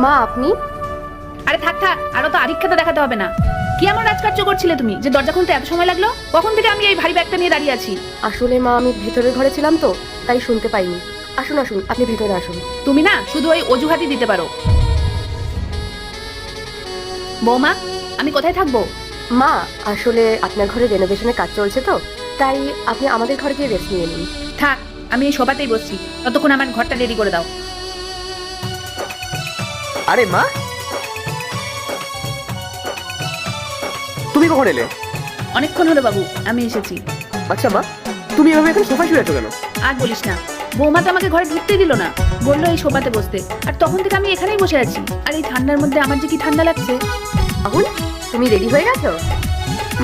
মা আপনি? আরে থাক থাক, আরো তো আরিক্ষাতে দেখাতে হবে না। কি এমন রাজকার্য করছিলে তুমি যে দরজা খুলতে এত সময় লাগলো? কখন থেকে আমি এই ভারী ব্যাগটা নিয়ে দাঁড়িয়ে আছি? আসলে মা আমি ভেতরের ঘরে ছিলাম তো, তাই শুনতে পাইনি। আসুন আসুন, আপনি ভেতরে আসুন। তুমি না শুধু ওই অজুহাতই দিতে পারো। বৌমা, আমি কোথায় থাকবো? মা আসলে আপনার ঘরে রেনোভেশনের কাজ চলছে তো, তাই আপনি আমাদের ঘরে গিয়ে রেস্ট নিয়ে নিন। থাক, আমি এই সোফাতেই বসছি, ততক্ষণ আমার ঘরটা রেডি করে দাও। আরে মা, তুমি কখন এলে? অনেকক্ষণ হলো বাবু, আমি এসেছি। আচ্ছা মা, তুমি এভাবে এখানে সোফায় শুয়ে আছো কেন? আর বলিস না, বৌমা তো আমাকে ঘরে ঢুকতেই দিল না, বললো এই সোফাতে বসতে। আর তখন থেকে আমি এখানেই বসে আছি। আর এই ঠান্ডার মধ্যে আমার যে কি ঠান্ডা লাগছে। রাহুল, তুমি রেডি হয়ে গেছো?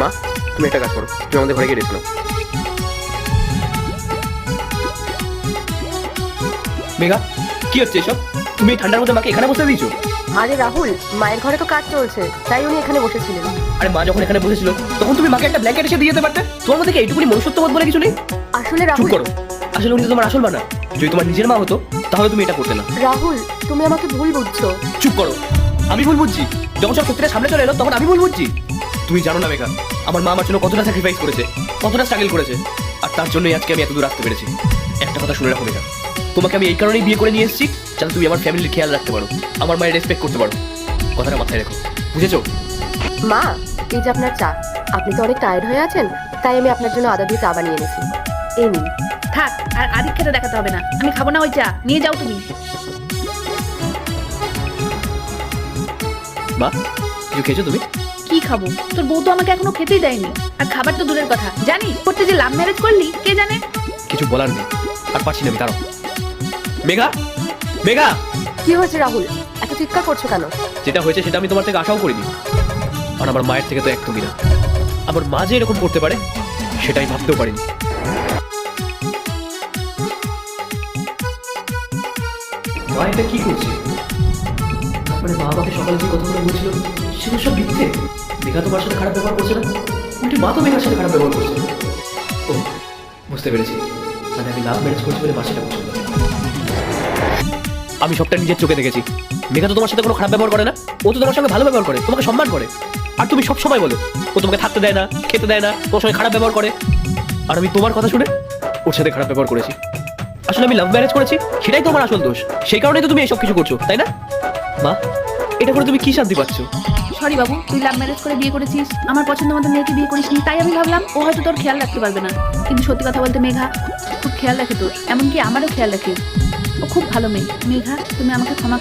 মা, তুমি একটা কাজ করো, তুমি আমাদের ঘরে গিয়ে রেস্ট নাও। মেঘা, কি হচ্ছে এসব? তুমি এই ঠান্ডার মধ্যে মাকে এখানে বসে দিয়েছো? আরে রাহুল, মায়ের ঘরে তো কাজ চলছে, তাই উনি এখানে বসেছিলেন। আরে মা যখন এখানে বসেছিল তখন তুমি মাকে একটা ব্ল্যাঙ্কেট এসে দিয়ে যেতে পারতে। তোমার মধ্যে কি এইটুকুনি মনুষ্যত্ববোধ বলে কিছু নেই? আসলে চুপ রাহুল, করো। আসলে উনি তো তোমার আসল মা না। যদি তোমার নিজের মা হতো তাহলে তুমি এটা করতে না। রাহুল তুমি আমাকে ভুল বুঝছো। চুপ করো। আমি ভুল বুঝছি? যখন সব সত্যিটা সামনে চলে এলো তখন আমি ভুল বুঝছি? তুমি জানো না মেঘা, আমার মা আমার জন্য কতটা স্যাক্রিফাইস করেছে, কতটা স্ট্রাগল করেছে, আর তার জন্যই আজকে আমি এত দূর আসতে পেরেছি। একটা কথা শুনে রাখো মেঘা, তোমাকে আমি এই কারণেই বিয়ে করে নিয়ে এসেছি যাতে তুমি আমার ফ্যামিলির খেয়াল রাখতে পারো, আমার মায়ের রেসপেক্ট করতে পারো। কথাটা মাথায় রেখো, বুঝেছো? মা, এই যে আপনার চা। আপনি তো অনেক টায়ার্ড হয়ে আছেন, তাই আমি আপনার জন্য আদা দিয়ে চা বানিয়ে এনেছি। এই নিন। থাক, আর আদিক্ষেতে দেখাতে হবে না, আমি খাবো না ওই চা, নিয়ে যাও তুমি। মা, কিছু খেয়েছো তুমি? কি খাবো? তোর বউ তো আমাকে এখনো খেতেই দেয়নি। আর খাবার তো দূরের কথা, জানি করতে যে লাভ ম্যারেজ করলি কে জানে। কিছু বলার নেই, আর পারছি না আমি, দাঁড়াও। মেঘা, মেঘা! কি হয়েছে রাহুল, এত চিৎকার করছো কেন? যেটা হয়েছে সেটা আমি তোমার থেকে আশাও করিনি, আর আমার মায়ের থেকে তো একদমই না। আমার মা যে এরকম করতে পারে সেটাই ভাবতেও পারিনি। মা এটা কি করছে? তারপরে মা আমাকে সকালে যে কথাগুলো বলছিল সেগুলো সব মিথ্যে। মেঘা তোমার সাথে খারাপ ব্যবহার করছে না, উল্টে মা তো মেঘার সাথে খারাপ ব্যবহার করছে। ও, বুঝতে পেরেছি, মানে আমি লাভ ম্যারেজ করছি বলে মা সেটা পছন্দ করে। আমি সবটা নিজের চোখে দেখেছি। মেঘা তো তোমার সাথে কোনো খারাপ ব্যবহার করে না, ও তো তোমার সঙ্গে ভালো ব্যবহার করে, তোমাকে সম্মান করে। আর তুমি সব সময় বলো ও তোমাকে থাকতে দেয় না, খেতে দেয় না, তোমার সঙ্গে খারাপ ব্যবহার করে। আর আমি তোমার কথা শুনে ওর সাথে খারাপ ব্যবহার করেছি। আসলে আমি লাভ ম্যারেজ করেছি, সেটাই তোমার আসল দোষ। সেই কারণেই তো তুমি এসব কিছু করছো, তাই না? মা, এটা করে তুমি কি শান্তি পাচ্ছ? সরি বাবু, তুই লাভ ম্যারেজ করে বিয়ে করেছিস, আমার পছন্দ মতো মেয়েকে বিয়ে করিসনি, তাই আমি ভাবলাম ও হয়তো তোর খেয়াল রাখতে পারবে না। কিন্তু সত্যি কথা বলতে মেঘা খুব খেয়াল রাখে তোর, এমনকি আমারও খেয়াল রাখে। ও খুব ভালো মেয়ে। মেঘা, তুমি আমাকে ক্ষমা করে